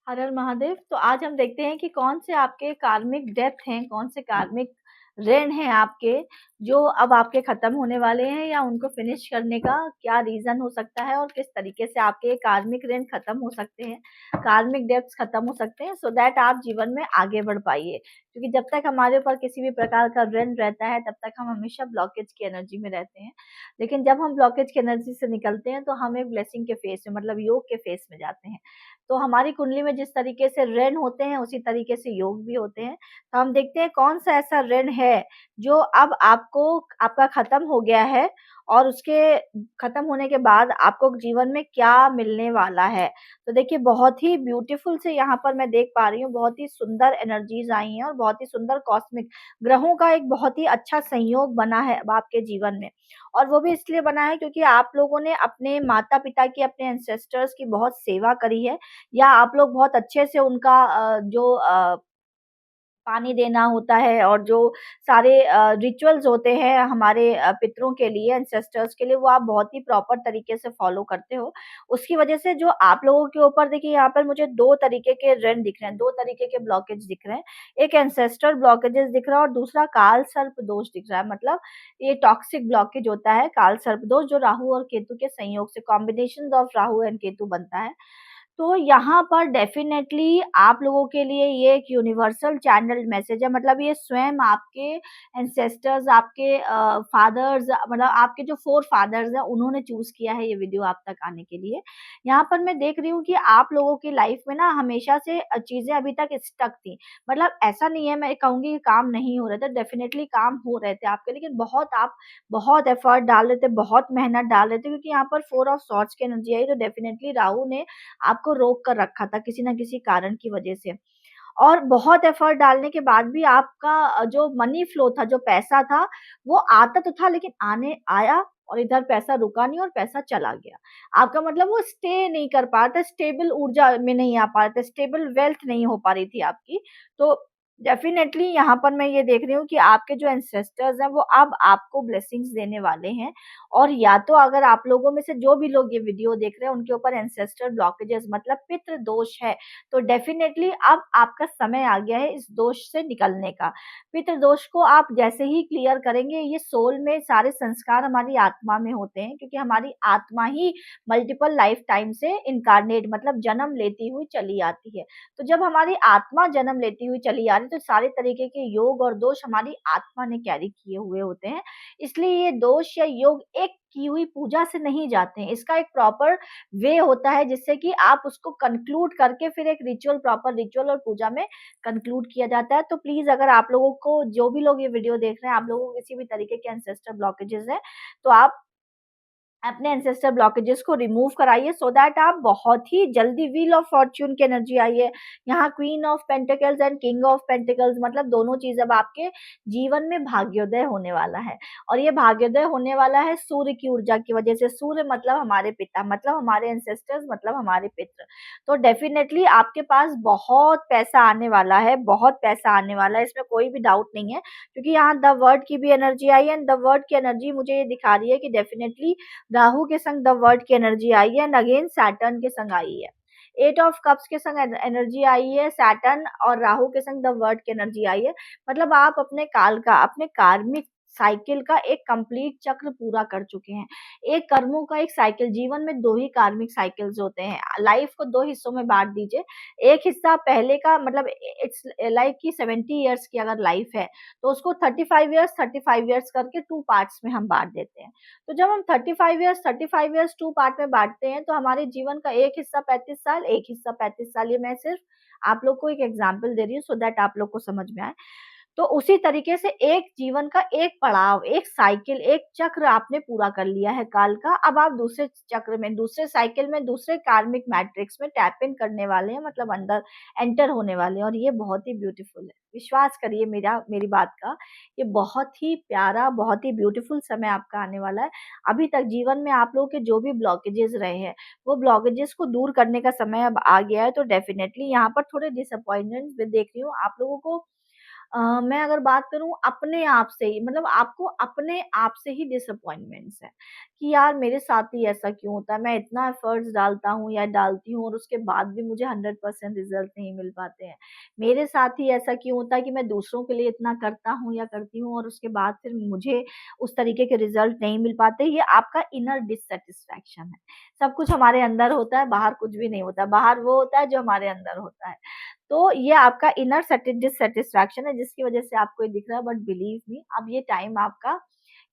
हर हर महादेव। तो आज हम देखते हैं कि कौन से आपके कार्मिक डेप्थ हैं, कौन से कार्मिक ऋण हैं आपके, जो अब आपके खत्म होने वाले हैं, या उनको फिनिश करने का क्या रीजन हो सकता है और किस तरीके से आपके कार्मिक ऋण खत्म हो सकते हैं, कार्मिक डेप्थ खत्म हो सकते हैं, सो दैट आप जीवन में आगे बढ़ पाइए। क्योंकि जब तक हमारे ऊपर किसी भी प्रकार का ऋण रहता है, तब तक हम हमेशा ब्लॉकेज की एनर्जी में रहते हैं। लेकिन जब हम ब्लॉकेज की एनर्जी से निकलते हैं, तो हम एक ब्लेसिंग के फेस में, मतलब योग के फेस में जाते हैं। तो हमारी कुंडली में जिस तरीके से ऋण होते हैं, उसी तरीके से योग भी होते हैं। तो हम देखते हैं कौन सा ऐसा ऋण है जो अब आपको आपका खत्म हो गया है, और उसके खत्म होने के बाद आपको जीवन में क्या मिलने वाला है। तो देखिए, बहुत ही ब्यूटीफुल से यहाँ पर मैं देख पा रही हूँ, बहुत ही सुंदर एनर्जीज आई हैं और बहुत ही सुंदर कॉस्मिक ग्रहों का एक बहुत ही अच्छा संयोग बना है अब आपके जीवन में। और वो भी इसलिए बना है क्योंकि आप लोगों ने अपने माता पिता की, अपने एंसेस्टर्स की बहुत सेवा करी है, या आप लोग बहुत अच्छे से उनका जो पानी देना होता है, और जो सारे रिचुअल्स होते हैं हमारे पितरों के लिए, एंसेस्टर्स के लिए, वो आप बहुत ही प्रॉपर तरीके से फॉलो करते हो। उसकी वजह से जो आप लोगों के ऊपर, देखिए यहाँ पर मुझे 2 तरीके के ऋण दिख रहे हैं, 2 तरीके के ब्लॉकेज दिख रहे हैं। एक एंसेस्टर ब्लॉकेजेस दिख रहा है और दूसरा काल सर्प दोष दिख रहा है। मतलब ये टॉक्सिक ब्लॉकेज होता है, काल सर्प दोष, जो राहु और केतु के संयोग से, combination of Rahu and Ketu बनता है। तो यहाँ पर डेफ़िनेटली आप लोगों के लिए ये एक यूनिवर्सल चैनल मैसेज है। मतलब ये स्वयं आपके एंसेस्टर्स, आपके फादर्स, मतलब आपके जो फ़ोर फादर्स हैं, उन्होंने चूज़ किया है ये वीडियो आप तक आने के लिए। यहाँ पर मैं देख रही हूँ कि आप लोगों की लाइफ़ में ना हमेशा से चीज़ें अभी तक स्टक थी। मतलब ऐसा नहीं है मैं कहूँगी कि काम नहीं हो रहे थे, डेफ़िनेटली काम हो रहे थे आपके, लेकिन बहुत एफ़र्ट डाल रहे थे, बहुत मेहनत डाल रहे थे, क्योंकि यहाँ पर 4 ऑफ सॉर्ड्स की एनर्जी आई, तो डेफ़िनेटली राहु ने आपको रोक कर रखा था किसी न किसी कारण की वजह से। और बहुत एफर्ट डालने के बाद भी आपका जो मनी फ्लो था, जो पैसा था, वो आता तो था, लेकिन आने आया और इधर पैसा रुका नहीं और पैसा चला गया। आपका मतलब वो स्टे नहीं कर पा रहा था, स्टेबल ऊर्जा में नहीं आ पा रहे थे, स्टेबल वेल्थ नहीं हो पा रही थी आपकी। तो डेफ़िनेटली यहाँ पर मैं ये देख रही हूँ कि आपके जो एंसेस्टर्स हैं, वो अब आपको ब्लेसिंग्स देने वाले हैं। और या तो अगर आप लोगों में से जो भी लोग ये वीडियो देख रहे हैं, उनके ऊपर एंसेस्टर ब्लॉकेजेस, मतलब पितृ दोष है, तो डेफ़िनेटली अब आपका समय आ गया है इस दोष से निकलने का। पितृ दोष को आप जैसे ही क्लियर करेंगे, ये सोल में सारे संस्कार हमारी आत्मा में होते हैं, क्योंकि हमारी आत्मा ही मल्टीपल लाइफ टाइम से इनकार्नेट, मतलब जन्म लेती हुई चली आती है। तो जब हमारी आत्मा जन्म लेती हुई चली आ रही है, तो सारे तरीके के योग और दोष हमारी आत्मा ने कैरी किए हुए होते हैं। इसलिए ये दोष या योग एक की हुई पूजा से नहीं जाते हैं। इसका एक प्रॉपर वे होता है, जिससे कि आप उसको कंक्लूड करके फिर एक रिचुअल, प्रॉपर रिचुअल और पूजा में कंक्लूड किया जाता है। तो प्लीज़, अगर आप लोगों को, जो भी लोग ये वीडियो देख रहे हैं, आप लोगों को किसी भी तरीके के एंसेस्टर ब्लॉकेजेस हैं, तो आप अपने एंसेस्टर ब्लॉकेजेस को रिमूव कराइए, सो दैट आप बहुत ही जल्दी, व्हील ऑफ फॉर्च्यून की एनर्जी आई है। यहाँ queen of pentacles and king of pentacles, मतलब दोनों चीज अब आपके जीवन में भाग्योदय होने वाला है। और ये भाग्योदय होने वाला है सूर्य की ऊर्जा की वजह से। सूर्य मतलब हमारे पिता, मतलब हमारे एंसेस्टर्स, मतलब हमारे पितृ। तो डेफिनेटली आपके पास बहुत पैसा आने वाला है, बहुत पैसा आने वाला है, इसमें कोई भी डाउट नहीं है। क्योंकि यहाँ द वर्ड की भी एनर्जी आई है, एंड द वर्ड की एनर्जी मुझे ये दिखा रही है कि डेफिनेटली राहु के संग द वर्ड की एनर्जी आई है, एंड अगेन सैटर्न के संग आई है। 8 ऑफ कप्स के संग एनर्जी आई है, सैटर्न और राहु के संग द वर्ड की एनर्जी आई है। मतलब आप अपने काल का, अपने कार्मिक साइकिल का एक कंप्लीट चक्र पूरा कर चुके हैं। एक कर्मों का एक साइकिल, जीवन में 2 ही कार्मिक साइकिल्स होते हैं। लाइफ को 2 हिस्सों में बांट दीजिए। एक हिस्सा पहले का, मतलब इट्स लाइक कि 70 इयर्स की अगर लाइफ है, तो उसको 35 इयर्स करके 2 पार्ट्स में हम बांट देते हैं। तो जब हम 35 इयर्स 2 पार्ट में बाँटते हैं, तो हमारे जीवन का एक हिस्सा 35 साल, एक हिस्सा 35 साल। ये मैं सिर्फ़ आप लोग को एक एग्ज़ाम्पल दे रही हूँ, सो दैट आप लोग को समझ में आए। तो उसी तरीके से एक जीवन का एक पड़ाव, एक साइकिल, एक चक्र आपने पूरा कर लिया है काल का। अब आप दूसरे चक्र में, दूसरे साइकिल में, दूसरे कार्मिक मैट्रिक्स में टैप इन करने वाले हैं, मतलब अंदर एंटर होने वाले हैं, और ये बहुत ही ब्यूटीफुल है। विश्वास करिए मेरी बात का, ये बहुत ही प्यारा, बहुत ही ब्यूटीफुल समय आपका आने वाला है। अभी तक जीवन में आप लोगों के जो भी ब्लॉकेजेस रहे हैं, वो ब्लॉकेजेस को दूर करने का समय अब आ गया है। तो डेफिनिटली यहाँ पर थोड़े डिसअपॉइंटमेंट्स मैं देख रही हूँ आप लोगों को। मैं अगर बात करूँ अपने आप से ही, मतलब आपको अपने आप से ही डिसअपॉइंटमेंट्स है कि यार मेरे साथ ही ऐसा क्यों होता है, मैं इतना एफर्ट्स डालता हूँ या डालती हूँ और उसके बाद भी मुझे 100% रिजल्ट नहीं मिल पाते हैं। मेरे साथ ही ऐसा क्यों होता है कि मैं दूसरों के लिए इतना करता हूँ या करती हूँ और उसके बाद फिर मुझे उस तरीके के रिजल्ट नहीं मिल पाते। ये आपका इनर डिससैटिस्फैक्शन है। सब कुछ हमारे अंदर होता है, बाहर कुछ भी नहीं होता। बाहर वो होता है जो हमारे अंदर होता है। तो ये आपका इनर डिससैटिस्फैक्शन है जिसकी वजह से आपको ये दिख रहा है, बट बिलीव मी अब ये टाइम आपका,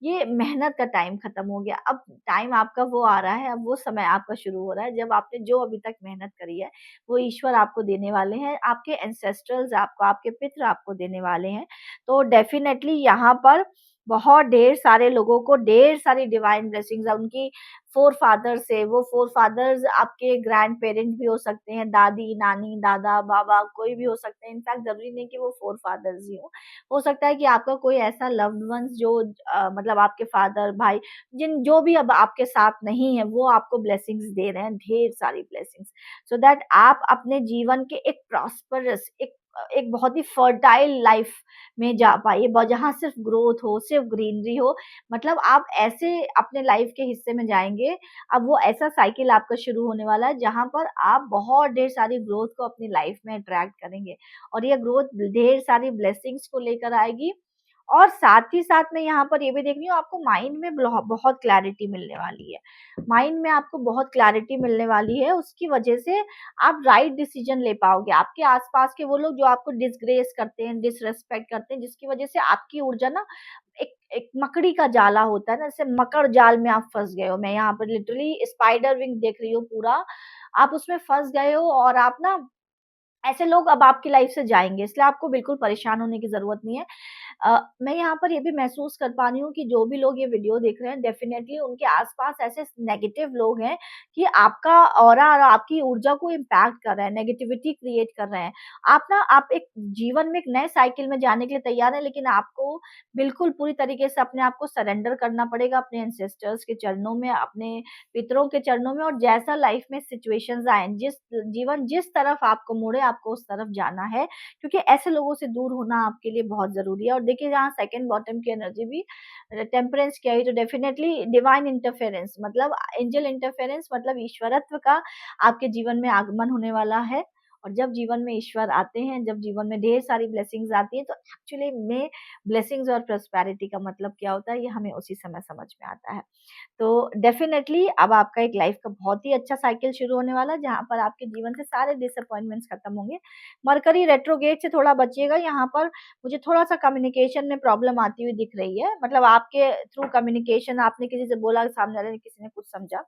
ये मेहनत का टाइम खत्म हो गया। अब टाइम आपका वो आ रहा है, अब वो समय आपका शुरू हो रहा है जब आपने जो अभी तक मेहनत करी है वो ईश्वर आपको देने वाले हैं, आपके एंसेस्टर्स आपको, आपके पितृ आपको देने वाले हैं। तो डेफिनेटली यहाँ पर बहुत ढेर सारे लोगों को ढेर सारी डिवाइन ब्लेसिंग्स है उनकी फोर फादर से। वो फोर फादर्स आपके ग्रैंड पेरेंट भी हो सकते हैं, दादी, नानी, दादा, बाबा, कोई भी हो सकते हैं। इनफैक्ट जरूरी नहीं कि वो फोर फादर्स ही हो सकता है कि आपका कोई ऐसा लव्ड वंस जो मतलब आपके फादर, भाई, जिन जो भी अब आपके साथ नहीं है, वो आपको ब्लेसिंग्स दे रहे हैं, ढेर सारी ब्लेसिंग्स, सो दैट आप अपने जीवन के एक प्रॉस्परस, एक बहुत ही फर्टाइल लाइफ में जा पाइए, जहाँ सिर्फ ग्रोथ हो, सिर्फ ग्रीनरी हो। मतलब आप ऐसे अपने लाइफ के हिस्से में जाएंगे, अब वो ऐसा साइकिल आपका शुरू होने वाला है जहाँ पर आप बहुत ढेर सारी ग्रोथ को अपनी लाइफ में अट्रैक्ट करेंगे और ये ग्रोथ ढेर सारी ब्लेसिंग्स को लेकर आएगी। और साथ ही साथ मैं यहाँ पर ये भी देख रही हूँ, आपको माइंड में बहुत क्लैरिटी मिलने वाली है। माइंड में आपको बहुत क्लैरिटी मिलने वाली है, उसकी वजह से आप राइट डिसीजन ले पाओगे। आपके आसपास के वो लोग जो आपको डिसग्रेस करते हैं, डिसरेस्पेक्ट करते हैं, जिसकी वजह से आपकी ऊर्जा ना एक एक मकड़ी का जाला होता है ना, जैसे मकड़ जाल में आप फंस गए हो। मैं यहाँ पर लिटरली स्पाइडर विंग देख रही हूँ पूरा, आप उसमें फंस गए हो और आप ना, ऐसे लोग अब आपकी लाइफ से जाएंगे, इसलिए आपको बिल्कुल परेशान होने की जरूरत नहीं है। मैं यहाँ पर ये भी महसूस कर पा रही हूँ कि जो भी लोग ये वीडियो देख रहे हैं, डेफिनेटली उनके आसपास ऐसे नेगेटिव लोग हैं कि आपका ऑरा और आपकी ऊर्जा को इम्पैक्ट कर रहे हैं, नेगेटिविटी क्रिएट कर रहे हैं। आप एक जीवन में एक नए साइकिल में जाने के लिए तैयार हैं, लेकिन आपको बिल्कुल पूरी तरीके से अपने आप को सरेंडर करना पड़ेगा अपने एंसेस्टर्स के चरणों में, अपने पितरों के चरणों में। और जैसा लाइफ में सिचुएशंस आए, जीवन जिस तरफ आपको मोड़े, आपको उस तरफ जाना है, क्योंकि ऐसे लोगों से दूर होना आपके लिए बहुत जरूरी है। और देखिए जहाँ सेकंड बॉटम की एनर्जी भी टेम्परेंस की आई, तो डेफिनेटली डिवाइन इंटरफेरेंस, मतलब एंजल इंटरफेरेंस, मतलब ईश्वरत्व का आपके जीवन में आगमन होने वाला है। और जब जीवन में ईश्वर आते हैं, जब जीवन में ढेर सारी ब्लेसिंग्स आती हैं, तो एक्चुअली में ब्लेसिंग्स और प्रॉस्पेरिटी का मतलब क्या होता है, ये हमें उसी समय समझ में आता है। तो डेफिनेटली अब आपका एक लाइफ का बहुत ही अच्छा साइकिल शुरू होने वाला है, जहाँ पर आपके जीवन से सारे डिसअपॉइंटमेंट्स खत्म होंगे। मरकरी रेट्रोगेट से थोड़ा बचिएगा, यहाँ पर मुझे थोड़ा सा कम्युनिकेशन में प्रॉब्लम आती हुई दिख रही है। मतलब आपके थ्रू कम्युनिकेशन, आपने किसी से बोला, सामने वाले ने, किसी ने कुछ समझा,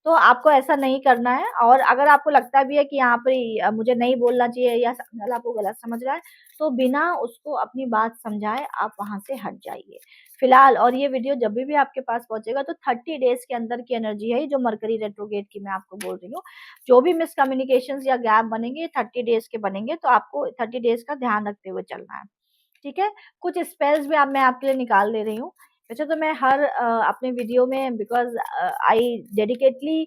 तो आपको ऐसा नहीं करना है। और अगर आपको लगता भी है कि यहाँ पे मुझे नहीं बोलना चाहिए या सामने वाला आपको गलत समझ रहा है, तो बिना उसको अपनी बात समझाए आप वहाँ से हट जाइए फिलहाल। और ये वीडियो जब भी आपके पास पहुंचेगा तो 30 डेज के अंदर की एनर्जी है, जो मरकरी रेट्रोगेट की मैं आपको बोल रही हूँ। जो भी मिसकम्युनिकेशन या गैप बनेंगे 30 डेज के बनेंगे, तो आपको 30 डेज का ध्यान रखते हुए चलना है। ठीक है, कुछ स्पेल्स भी मैं आपके लिए निकाल दे रही हूँ। वैसे तो मैं हर अपने वीडियो में, बिकॉज आई डेडिकेटली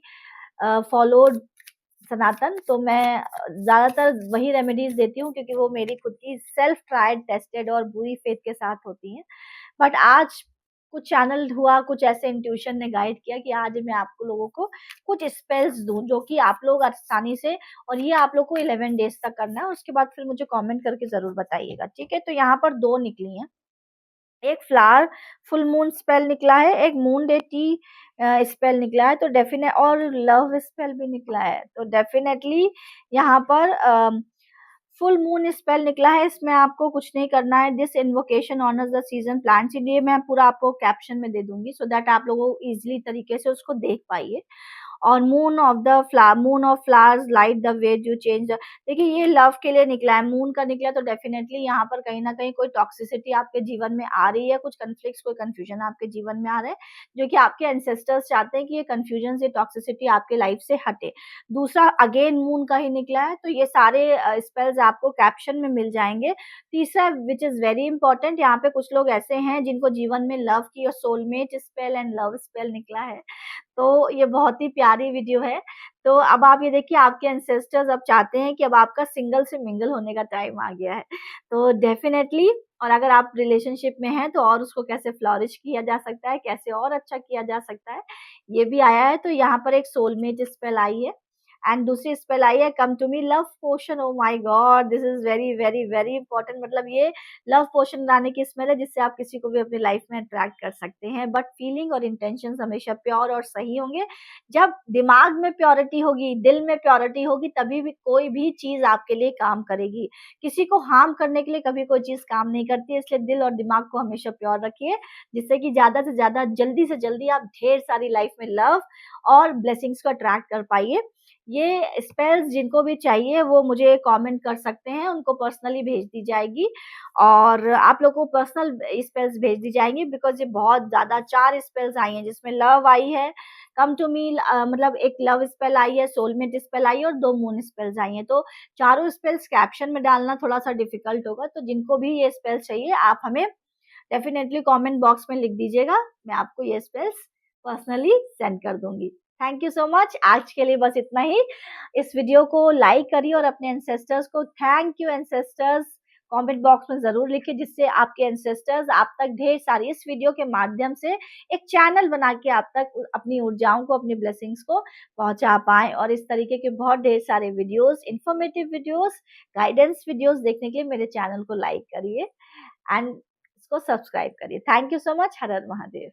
फॉलोड सनातन, तो मैं ज़्यादातर वही रेमेडीज़ देती हूँ, क्योंकि वो मेरी खुद की सेल्फ ट्राइड, टेस्टेड और पूरी फेथ के साथ होती हैं। बट आज कुछ चैनल हुआ, कुछ ऐसे इंट्यूशन ने गाइड किया कि आज मैं आपको लोगों को कुछ स्पेल्स दूँ, जो कि आप लोग आसानी से, और ये आप लोग को 11 डेज तक करना है। उसके बाद फिर मुझे कमेंट करके ज़रूर बताइएगा, ठीक है? तो यहाँ पर 2 निकली हैं। एक फ्लावर फुल मून स्पेल निकला है, एक मून डे टी स्पेल निकला है, तो डेफिनेट, और लव स्पेल भी निकला है। तो डेफिनेटली यहाँ पर फुल मून स्पेल निकला है, इसमें आपको कुछ नहीं करना है। This invocation honours the season plants, ये मैं पूरा आपको कैप्शन में दे दूंगी, सो दैट आप लोगों को इजिली तरीके से उसको देख पाइए। और moon of flowers light the way you change. देखिए ये लव के लिए निकला है, मून का निकला, तो डेफिनेटली यहाँ पर कहीं ना कहीं कोई टॉक्सिसिटी आपके जीवन में आ रही है, कुछ कन्फ्लिक्ट्स, कोई कंफ्यूजन आपके जीवन में आ रहा है, जो कि आपके एंसेस्टर्स चाहते हैं कि ये कंफ्यूजन से, टॉक्सिसिटी आपके लाइफ से हटे। दूसरा अगेन मून का ही निकला है, तो ये सारे स्पेल्स आपको कैप्शन में मिल जाएंगे। तीसरा विच इज वेरी इंपॉर्टेंट, यहाँ पे कुछ लोग ऐसे हैं जिनको जीवन में लव की और soulmate spell and love spell निकला है, तो ये बहुत ही प्यारी वीडियो है। तो अब आप ये देखिए आपके एंसेस्टर्स अब चाहते हैं कि अब आपका सिंगल से मिंगल होने का टाइम आ गया है। तो डेफ़िनेटली और अगर आप रिलेशनशिप में हैं तो और उसको कैसे फ्लॉरिश किया जा सकता है, कैसे और अच्छा किया जा सकता है, ये भी आया है। तो यहाँ पर एक सोलमेट स्पेल आई है एंड दूसरी स्पेल आई है come to me love potion. Oh my God! This is very, very, very important. मतलब ये लव पोशन बनाने की स्मेल है जिससे आप किसी को भी अपनी लाइफ में अट्रैक्ट कर सकते हैं। बट फीलिंग और इंटेंशंस हमेशा प्योर और सही होंगे। जब दिमाग में प्योरिटी होगी, दिल में प्योरिटी होगी, तभी भी कोई भी चीज़ आपके लिए काम करेगी। किसी को हार्म करने के लिए कभी कोई चीज़ काम नहीं करती है, इसलिए दिल और दिमाग को हमेशा प्योर रखिए, जिससे कि ज़्यादा से ज़्यादा, जल्दी से जल्दी आप ढेर सारी लाइफ में लव और ब्लेसिंग्स को अट्रैक्ट कर पाइए। ये स्पेल्स जिनको भी चाहिए वो मुझे कमेंट कर सकते हैं, उनको पर्सनली भेज दी जाएगी और आप लोगों को पर्सनल स्पेल्स भेज दी जाएँगी बिकॉज़ ये बहुत ज़्यादा 4 स्पेल्स आई हैं जिसमें लव आई है, कम टू मी मतलब एक लव स्पेल आई है, सोलमेट स्पेल आई है और 2 मून स्पेल्स आई हैं। तो चारों स्पेल्स कैप्शन में डालना थोड़ा-सा डिफ़िकल्ट होगा, तो जिनको भी ये स्पेल्स चाहिए आप हमें डेफ़िनेटली कमेंट बॉक्स में लिख दीजिएगा, मैं आपको ये स्पेल्स पर्सनली सेंड कर दूँगी। Thank you so much. आज के लिए बस इतना ही। इस वीडियो को लाइक करिए और अपने एंसेस्टर्स को thank you ancestors comment box में ज़रूर लिखिए, जिससे आपके एंसेस्टर्स आप तक ढेर सारी इस वीडियो के माध्यम से एक चैनल बना के आप तक अपनी ऊर्जाओं को, अपनी ब्लेसिंग्स को पहुँचा पाएँ और इस तरीके के बहुत ढेर सारे videos, informative videos, guidance videos देखने के लिए मेरे चैनल को लाइक करिए एंड इसको सब्सक्राइब करिए। Thank you so much. Her her Mahadev.